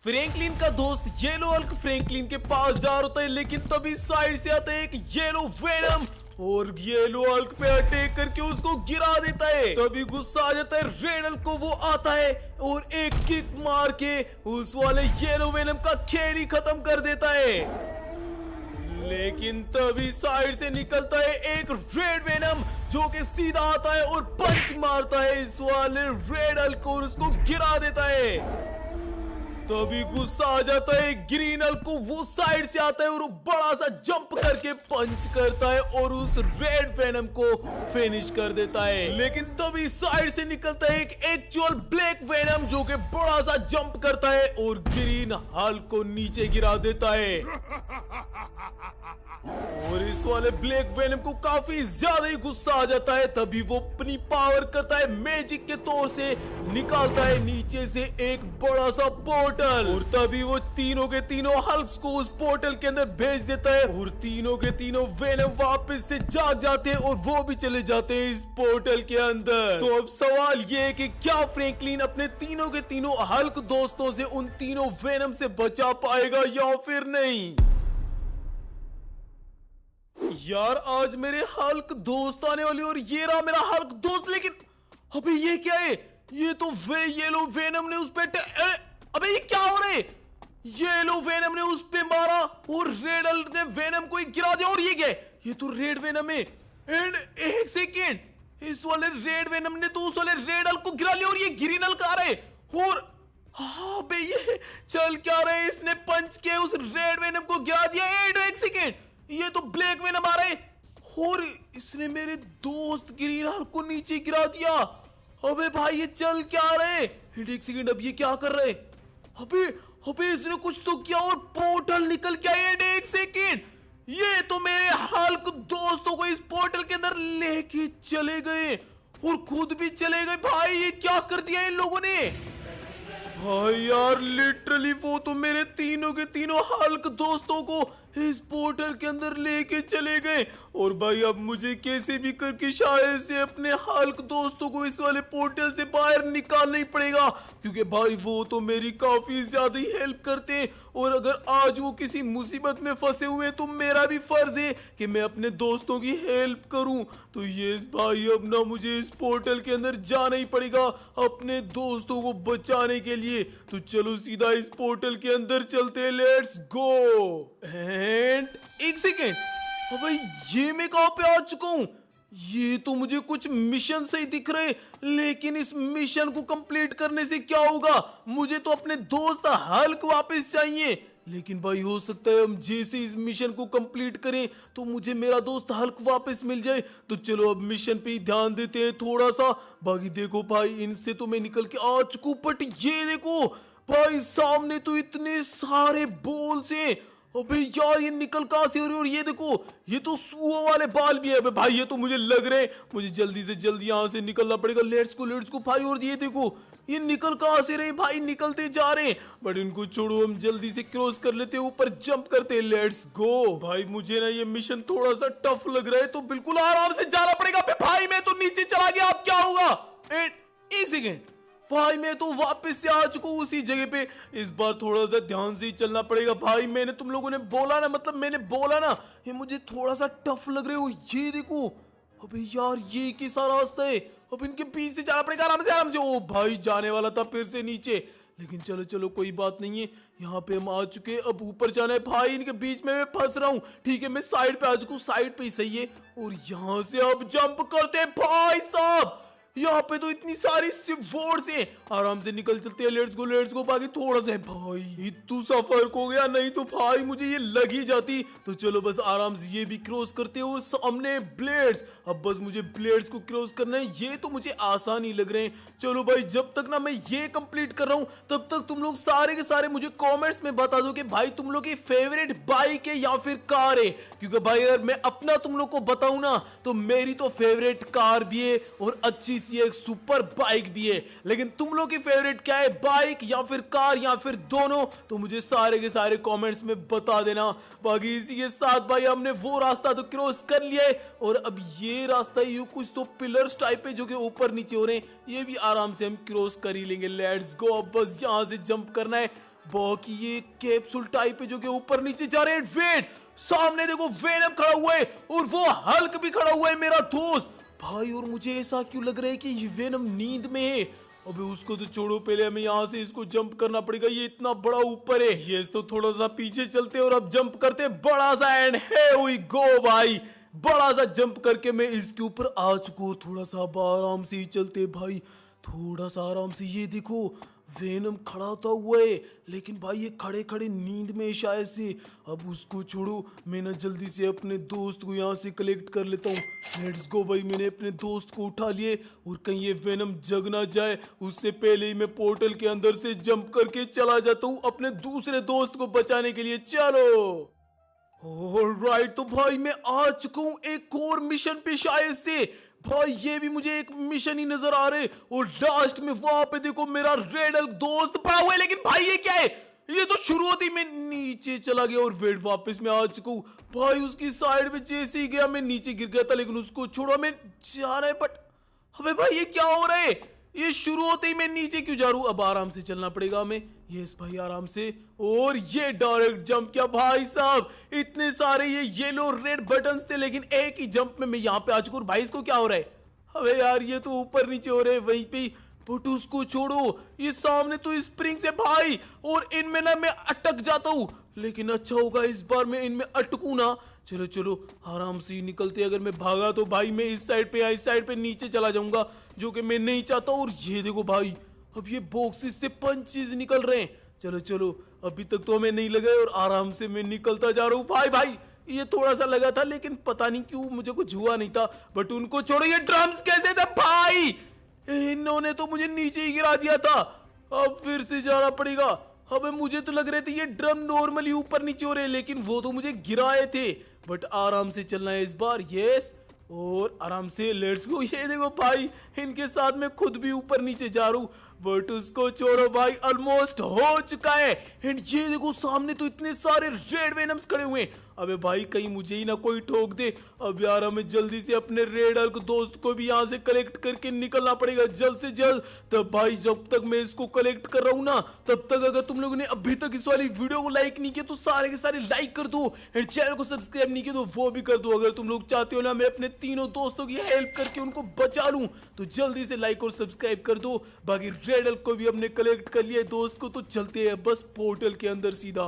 Franklin का दोस्त yellow Hulk Franklin के पास जा रहा होता है, लेकिन तभी साइड से आता है एक येलो वेनम और येलो हल्क पे अटैक करके उसको गिरा देता है। तभी गुस्सा आ जाता है रेड हल्क को, वो आता है और एक किक मार के उस वाले येलो वेनम का खेल ही खत्म कर देता है। लेकिन तभी साइड से निकलता है एक रेड वेनम जो कि सीधा आता है और पंच मारता है इस वाले रेड हल्क को और उसको गिरा देता है। तभी गुस्सा आ जाता है ग्रीन हल्क को, वो साइड से आता है और वो बड़ा सा जंप करके पंच करता है और उस रेड वेनम को फिनिश कर देता है। लेकिन तभी साइड से निकलता है एक एक्चुअल ब्लैक वेनम जो कि बड़ा सा जंप करता है और ग्रीन हल्क को नीचे गिरा देता है। और इस वाले ब्लैक वेनम को काफी ज्यादा ही गुस्सा आ जाता है। तभी वो अपनी पावर करता है, मैजिक के तौर से निकालता है नीचे से एक बड़ा सा पोर्टल और तभी वो तीनों के तीनों हल्क्स को उस पोर्टल के अंदर भेज देता है और तीनों के तीनों वेनम वापस से जाग जाते हैं और वो भी चले जाते हैं इस पोर्टल के अंदर। तो अब सवाल ये है कि क्या फ्रैंकलिन अपने तीनों के तीनों हल्क दोस्तों से उन तीनों वेनम से बचा पाएगा या फिर नहीं? यार आज मेरे हल्क दोस्त आने वाली और ये रहा मेरा हल्क दोस्त। लेकिन अबे ये क्या है? ये तो वे येलो वेनम ने उस पे अबे ये क्या हो रहा है? येलो वेनम ने उस पे मारा और रेड हल्क ने वेनम को ही गिरा दिया। और ये क्या है? ये तो रेड वेनम है। एंड एक सेकेंड, इस वाले रेड वेनम ने तो उस वाले रेड हल्क को गिरा लिया और ये ग्रीन हल्क आ रहे और हाँ बे ये चल क्या रहे? इसने पंच के उस रेड वेनम को गिरा दिया। एक सेकेंड, ये तो ब्लैक वेनम आ रहे और इसने मेरे दोस्त ग्रीन हल्क को नीचे गिरा दिया। अबे भाई ये चल क्या रहे? एक सेकंड, अब ये क्या कर रहे? अबे अबे इसने कुछ तो किया और पोर्टल निकल के आया। एक सेकंड, ये तो मेरे हल्क दोस्तों को इस पोर्टल के अंदर लेके चले गए और खुद भी चले गए। भाई ये क्या कर दिया इन लोगों ने? भाई यार लिटरली वो तो मेरे तीनों के तीनों हल्क दोस्तों को इस पोर्टल के अंदर लेके चले गए और भाई अब मुझे कैसे भी करके शायद से अपने हल्क दोस्तों को इस वाले पोर्टल से बाहर निकालना ही पड़ेगा, क्योंकि भाई वो तो मेरी काफी ज्यादा ही हेल्प करते हैं और अगर आज वो किसी मुसीबत में फंसे हुए तो मेरा भी फर्ज है कि मैं अपने दोस्तों की हेल्प करूं। तो ये भाई अब ना मुझे इस पोर्टल के अंदर जाना ही पड़ेगा अपने दोस्तों को बचाने के लिए। तो चलो सीधा इस पोर्टल के अंदर चलते हैं, लेट्स गो। एंड एक सेकेंड, भाई ये मैं कहां पे आ चुका हूं? ये तो मुझे कुछ मिशन से ही दिख रहे, लेकिन इस मिशन को कंप्लीट करने से क्या होगा? मुझे तो अपने दोस्त हल्क वापस चाहिए। लेकिन भाई हो सकता है हम जैसे इस मिशन को कंप्लीट करें तो मुझे मेरा दोस्त हल्क वापस मिल जाए। तो चलो अब मिशन पे ही ध्यान देते हैं थोड़ा सा। बाकी देखो भाई इनसे तो मैं निकल के आ चुका हूं, बट ये देखो भाई सामने तो इतने सारे बॉल्स हैं। अबे यार ये निकल कहां से हो रही है? और ये देखो ये तो सुअर वाले बाल भी है। अबे भाई ये तो मुझे लग रहे हैं मुझे जल्दी से जल्दी यहां से निकलना पड़ेगा। लेट्स गो भाई। और ये देखो ये निकल कहां से रहे भाई? निकलते जा रहे हैं, बट इनको छोड़ो हम जल्दी से क्रॉस कर लेते हैं, ऊपर जंप करते हैं। लेट्स गो भाई। मुझे ना ये मिशन थोड़ा सा टफ लग रहा है तो बिल्कुल आराम से जाना पड़ेगा। भाई मैं तो नीचे चला गया, अब क्या होगा? एक सेकेंड भाई, मैं तो वापस से आ चुका हूँ उसी जगह पे। इस बार थोड़ा सा ध्यान से ही चलना पड़ेगा भाई। मैंने तुम लोगों ने बोला ना, मतलब मैंने बोला ना ये मुझे थोड़ा सा टफ लग रहा है। और ये देखो अबे यार ये कैसा रास्ता है? अब इनके बीच से जाना पड़ेगा आराम से। ओ भाई जाने वाला था फिर से नीचे, लेकिन चलो चलो कोई बात नहीं है। यहाँ पे हम आ चुके, अब ऊपर जाना है। भाई इनके बीच में मैं फंस रहा हूँ। ठीक है मैं साइड पे आ चुका हूँ, साइड पे ही सही है। और यहाँ से अब जंप करते हैं भाई साहब। यहाँ पे तो इतनी सारी सिवर्ड्स हैं, आराम से निकल चलते हैं। Let's go. बाकी थोड़ा सा है भाई, इतना सा फर्क हो गया, नहीं तो भाई मुझे ये लग ही जाती। तो चलो बस आराम से ये भी क्रॉस करते हो। सामने ब्लेड्स, अब बस मुझे ब्लेड्स को क्रॉस करना है। ये तो मुझे आसान ही लग रहे हैं। चलो भाई जब तक ना मैं ये कंप्लीट कर रहा हूँ तब तक तुम लोग सारे के सारे मुझे कॉमेंट्स में बता दो कि भाई तुम लोग की फेवरेट बाइक है या फिर कार है। क्योंकि भाई अगर मैं अपना तुम लोग को बताऊं ना तो मेरी तो फेवरेट कार भी है और अच्छी सी एक सुपर बाइक भी है। लेकिन तुम लोग की फेवरेट क्या है, बाइक या फिर कार या फिर दोनों? तो मुझे सारे के सारे कमेंट्स में बता देना। बाकी इसी के साथ भाई हमने वो रास्ता तो क्रॉस कर लिया है और अब ये रास्ता ये कुछ तो पिलर्स टाइप है जो कि ऊपर नीचे हो रहे हैं, ये भी आराम से हम क्रॉस कर ही लेंगे। Let's go. अब बस यहां से जंप करना है बाकी ये कैप्सूल टाइप है जो कि ऊपर नीचे जा रहे हैं। वेट, सामने देखो वेनम खड़ा हुआ है और वो हल्क भी खड़ा हुआ है मेरा दोस्त भाई। और मुझे ऐसा क्यों लग रहा है कि ये वेनम नींद में है। अबे उसको तो छोड़ो, पहले हमें यहाँ से इसको जंप करना पड़ेगा। ये इतना बड़ा ऊपर है। ये तो थोड़ा सा पीछे चलते और अब जंप करते बड़ा सा एंड है वी गो भाई। बड़ा सा जंप करके मैं इसके ऊपर आ चुका हूँ। थोड़ा सा आराम से ही चलते भाई, थोड़ा सा आराम से। ये देखो वेनम खड़ा होता हुआ है, लेकिन भाई ये खड़े खड़े नींद में है शायद से। अब उसको छोड़ो, मैं ना जल्दी से अपने दोस्त को यहाँ से कलेक्ट कर लेता हूँ। लेट्स गो भाई। मैंने अपने दोस्त को उठा लिए और कहीं ये वेनम जग ना जाए उससे पहले ही मैं पोर्टल के अंदर से जंप करके चला जाता हूँ अपने दूसरे दोस्त को बचाने के लिए। चलो ऑलराइट, तो भाई मैं आ चुका हूँ एक और मिशन पे शायद से। भाई ये भी मुझे एक मिशन ही नजर आ रहे और लास्ट में वहां पे देखो मेरा रेड हल्क दोस्त पड़ा हुआ है। लेकिन भाई ये क्या है, ये तो शुरुआती में नीचे चला गया और वेट वापस मैं आ चुका हूँ भाई। उसकी साइड में जैसे ही गया मैं नीचे गिर गया था, लेकिन उसको छोड़ो, मैं जा रहा है। बट अबे भाई ये क्या हो रहा है, ये शुरू होते ही मैं नीचे क्यों जा रहा हूँ। अब आराम से चलना पड़ेगा हमें। यस भाई आराम से। और ये डायरेक्ट जंप किया भाई साहब। इतने सारे ये येलो रेड बटन्स थे, लेकिन एक ही जंप में मैं यहाँ पे आ चुका हूँ। भाई इसको क्या हो रहा है, अबे यार ये तो ऊपर नीचे हो रहे हैं वहीं पे। बट उसको छोड़ो, ये सामने तो स्प्रिंग से भाई, और इनमें ना मैं अटक जाता हूँ। लेकिन अच्छा होगा इस बार मैं इनमें अटकू ना। चलो चलो आराम से ही निकलते। अगर मैं भागा तो भाई मैं इस साइड पे या इस साइड पे नीचे चला जाऊंगा, जो कि मैं नहीं चाहता। और ये देखो भाई, अब ये बॉक्सेस से पंचेस निकल रहे हैं। चलो चलो, अभी तक तो हमें नहीं लगा और आराम से मैं निकलता जा रहा हूँ भाई। भाई ये थोड़ा सा लगा था, लेकिन पता नहीं क्यों मुझे कुछ हुआ नहीं था। बट उनको छोड़ो, ये ड्रम्स कैसे थे भाई, इन्होंने तो मुझे नीचे ही गिरा दिया था। अब फिर से जाना पड़ेगा। अबे मुझे तो लग रहे थे ये ड्रम नॉर्मली ऊपर नीचे हो रहे, लेकिन वो तो मुझे गिराए थे। बट आराम से चलना है इस बार। यस, और आराम से लेट्स गो। ये देखो भाई, इनके साथ मैं खुद भी ऊपर नीचे जा रहा हूँ। बट उसको छोड़ो भाई, ऑलमोस्ट हो चुका है। एंड ये देखो सामने तो इतने सारे रेड वेनम्स खड़े हुए हैं। अबे भाई कहीं मुझे ही ना कोई ठोक दे। अब यार हमें जल्दी से अपने रेड हल्क दोस्त को भी यहाँ से कलेक्ट करके निकलना पड़ेगा जल्द से जल्द। तब भाई जब तक मैं इसको कलेक्ट कर रहा हूँ ना, तब तक अगर तुम लोगों ने अभी तक इस वाली वीडियो को लाइक नहीं किया तो सारे के सारे लाइक कर दो। एंड चैनल को सब्सक्राइब नहीं किया तो वो भी कर दो। अगर तुम लोग चाहते हो ना मैं अपने तीनों दोस्तों की हेल्प करके उनको बचा लूं, तो जल्दी से लाइक और सब्सक्राइब कर दो। बाकी रेड हल्क को भी हमने कलेक्ट कर लिया दोस्त को, तो चलते हैं बस पोर्टल के अंदर सीधा।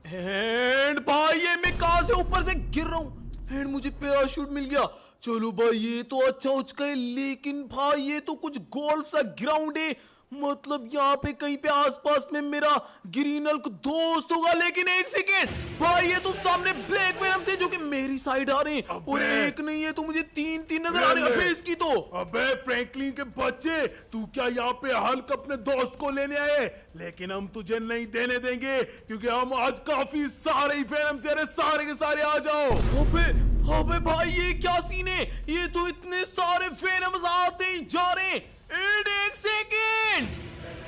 एंड भाई ये मैं कहां से ऊपर से गिर रहा हूं एंड मुझे पैराशूट मिल गया। चलो भाई ये तो अच्छा हो चुका है, लेकिन भाई ये तो कुछ गोल्फ सा ग्राउंड है। मतलब यहाँ पे कहीं पे आसपास में मेरा ग्रीन हल्क दोस्त होगा। लेकिन एक सेकेंड भाई, ये तो सामने ब्लैक वेनम से जो कि मेरी साइड आ रहे हैं, और एक नहीं है तो मुझे तीन तीन नजर आ रहे हैं। अबे इसकी तो, अबे फ्रैंकलिन के बच्चे, तू क्या यहाँ पे हल्क अपने दोस्त को लेने आए? लेकिन हम तुझे नहीं देने देंगे, क्योंकि हम आज काफी सारे वेनम से, अरे सारे के सारे आ जाओ। अबे अबे भाई ये क्या सीन है, ये तो इतने सारे वेनम्स आते ही जा रहे हैं। एक सेकेंड,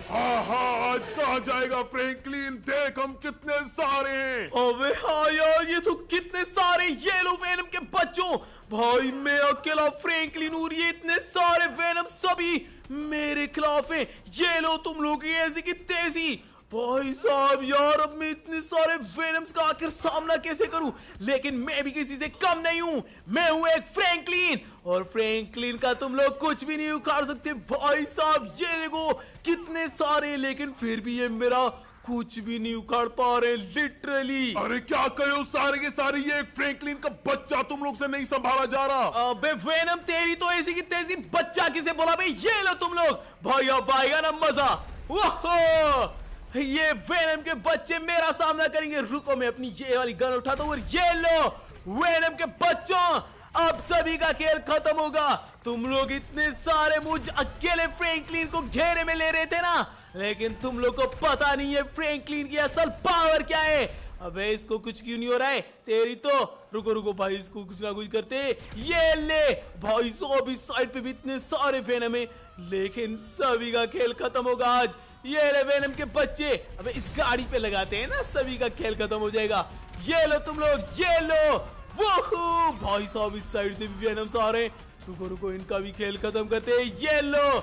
हाँ आज कहाँ जाएगा फ्रैंकलिन, देख हम कितने सारे हैं। अबे हाँ यार, ये तो कितने सारे येलो वेनम के बच्चों। भाई मैं अकेला फ्रैंकलिन हूँ, ये इतने सारे वेनम सभी मेरे खिलाफ हैं। ये लो तुम लोग की ऐसी की तैसी। भाई साहब यार, अब मैं इतने सारे वेनम्स का आखिर सामना कैसे करूं? लेकिन मैं भी किसी से कम नहीं हूं, मैं हूं एक फ्रैंकलिन, और फ्रैंकलिन का तुम लोग कुछ भी नहीं उखाड़ सकते। भाई साहब ये देखो कितने सारे, लेकिन फिर भी ये मेरा कुछ भी नहीं उखाड़ पा रहे लिटरली। अरे क्या करे उस सारे के सारे, ये एक फ्रैंकलिन का बच्चा तुम लोग से नहीं संभाला जा रहा। अबे वेनम तेरी तो ऐसी की तैसी, बच्चा किसे बोला भाई? ये लो तुम लोग, भाई अब आएगा ना मजा। ओहो, ये वेनम के बच्चे मेरा सामना करेंगे। रुको मैं अपनी ये वाली गन उठाता हूँ, और ये लो वेनम के बच्चों, अब सभी का खेल खत्म होगा। तुम लोग इतने सारे मुझ अकेले फ्रैंकलिन को घेरे में ले रहे थे ना, लेकिन तुम लोग को पता नहीं है फ्रैंकलिन की असल पावर क्या है। अबे इसको कुछ क्यों नहीं हो रहा है? तेरी तो, रुको रुको भाई, इसको कुछ ना कुछ करते। ये ले भाई, सो इस साइड पे भी इतने सारे वेनम है, लेकिन सभी का खेल खत्म होगा आज। ये ले वेनम के बच्चे, अबे इस गाड़ी पे लगाते हैं ना, सभी का खेल खत्म हो जाएगा। ये लो तुम लोग, ये लो। वो भाई साहब इस साइड से भी वेनम्स आ रहे हैं। रुको रुको, इनका भी खेल खत्म करते हैं। ये लो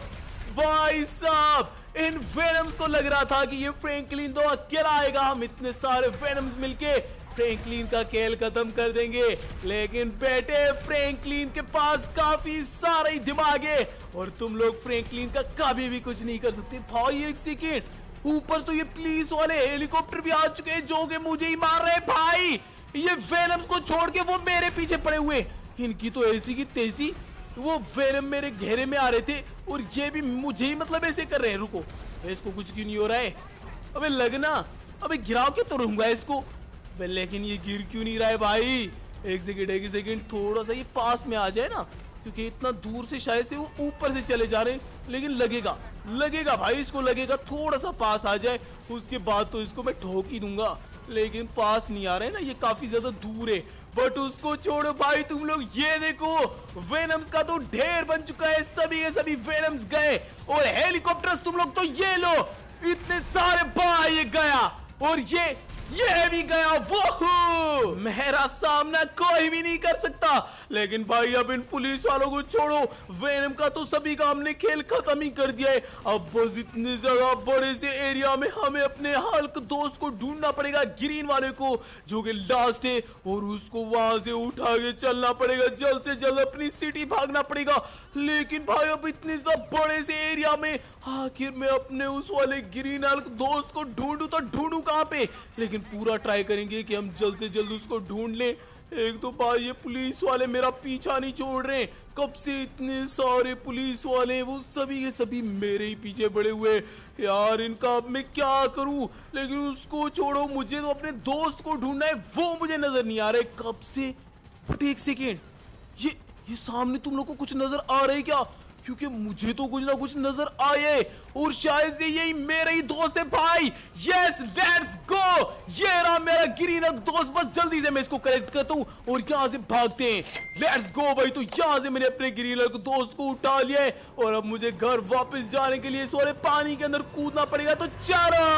भाई साहब, इन वेनम्स को लग रहा था कि ये फ्रैंकलिन तो अकेला आएगा, हम इतने सारे वेनम्स मिलके फ्रैंकलिन का खेल खत्म कर देंगे। लेकिन बेटे फ्रैंकलिन के पास काफी सारा ही दिमाग है और तुम लोग फ्रैंकलिन का कभी भी कुछ नहीं कर सकते। भाई एक सेकेंड, ऊपर तो ये पुलिस वाले हेलीकॉप्टर भी आ चुके हैं जो कि मुझे ही मार रहे हैं। भाई ये वेनम्स को छोड़ के वो मेरे पीछे पड़े हुए, इनकी तो ऐसी की तेजी, वो वेनम मेरे घेरे में आ रहे थे और ये भी मुझे ही मतलब ऐसे कर रहे हैं। रुको, इसको कुछ क्यों नहीं हो रहा है? अबे लगना, अबे गिराव के तो रहूंगा इसको, लेकिन ये गिर क्यों नहीं रहा है भाई? एक सेकेंड, थोड़ा सा ये पास में आ जाए ना, क्योंकि इतना दूर से शायद से वो ऊपर से चले जा रहे हैं, लेकिन लगेगा भाई, इसको लगेगा थोड़ा सा पास आ जाए, उसके बाद तो इसको मैं ठोक ही दूंगा। लेकिन पास नहीं आ रहे हैं ना, ये काफी ज्यादा दूर है। बट उसको छोड़ो भाई, तुम लोग ये देखो, वेनम्स का तो ढेर बन चुका है, सभी के सभी वेनम्स गए और हेलीकॉप्टर्स तुम लोग तो ये लो, इतने सारे भाई ये गया और ये भी गया। वो मेरा सामना कोई भी नहीं कर सकता। लेकिन भाई अब इन पुलिस वालों को छोड़ो, वेनम का तो सभी का हमने खेल खत्म ही कर दिया है। अब बस इतने ज्यादा बड़े से एरिया में हमें अपने हल्क दोस्त को ढूंढना पड़ेगा, ग्रीन वाले को, जो कि लास्ट है, और उसको वहां से उठा के चलना पड़ेगा, जल्द से जल्द अपनी सिटी भागना पड़ेगा। लेकिन भाई अब इतने बड़े से एरिया में आखिर मैं अपने उस वाले ग्रीन हल्क दोस्त को ढूंढूं तो ढूंढूं कहां पे? लेकिन पूरा ट्राई करेंगे कि हम जल्द से जल्द उसको ढूंढ लें। एक तो भाई ये पुलिस वाले मेरा पीछा नहीं छोड़ रहे, कब से इतने सारे पुलिस वाले, वो सभी के सभी मेरे ही पीछे पड़े हुए। यार इनका अब मैं क्या करूं? लेकिन उसको छोड़ो, मुझे तो अपने दोस्त को ढूंढना है, वो मुझे नजर नहीं आ रहा है कब से। बट एक सेकेंड, ये सामने तुम लोग को कुछ नजर आ रहा है क्या? क्योंकि मुझे तो कुछ ना कुछ नजर आए और शायद से यही मेरा ही दोस्त है भाई। यस, लेट्स गो, ये रहा मेरा ग्रीन दोस्त। बस जल्दी से मैं इसको करेक्ट करता हूँ और यहाँ से भागते हैं। लेट्स गो भाई। तो यहाँ से मैंने अपने ग्रीन दोस्त को उठा लिया है और अब मुझे घर वापस जाने के लिए इस वाले पानी के अंदर कूदना पड़ेगा। तो चलो,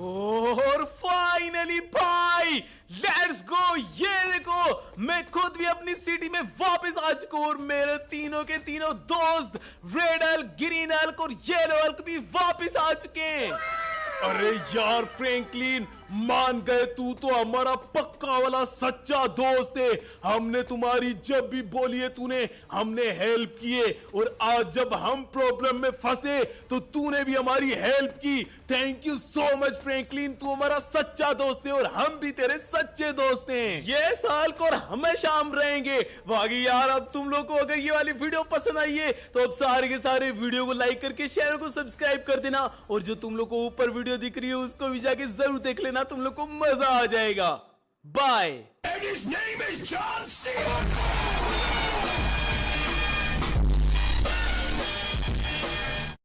और फाइनली भाई लेट्स गो। ये देखो, मैं खुद भी अपनी सिटी में वापस आ चुका हूं और मेरे तीनों के तीनों दोस्त रेड हल्क, ग्रीन हल्क और येलो हल्क भी वापस आ चुके हैं। अरे यार फ्रैंकलिन, मान गए, तू तो हमारा पक्का वाला सच्चा दोस्त है। हमने तुम्हारी जब भी बोली है तूने हमने हेल्प किए, और आज जब हम प्रॉब्लम में फंसे तो तूने भी हमारी हेल्प की। Thank you so much Franklin, तू हमारा सच्चा दोस्त है और हम भी तेरे सच्चे दोस्त हैं। ये साल को हमेशा हम रहेंगे। बाकी यार अब तुम लोग को अगर ये वाली वीडियो पसंद आई है तो अब सारे के सारे वीडियो को लाइक करके चैनल को सब्सक्राइब कर देना, और जो तुम लोग को ऊपर वीडियो दिख रही है उसको भी जाके जरूर देख लेना, तुम लोग को मजा आ जाएगा। बाय।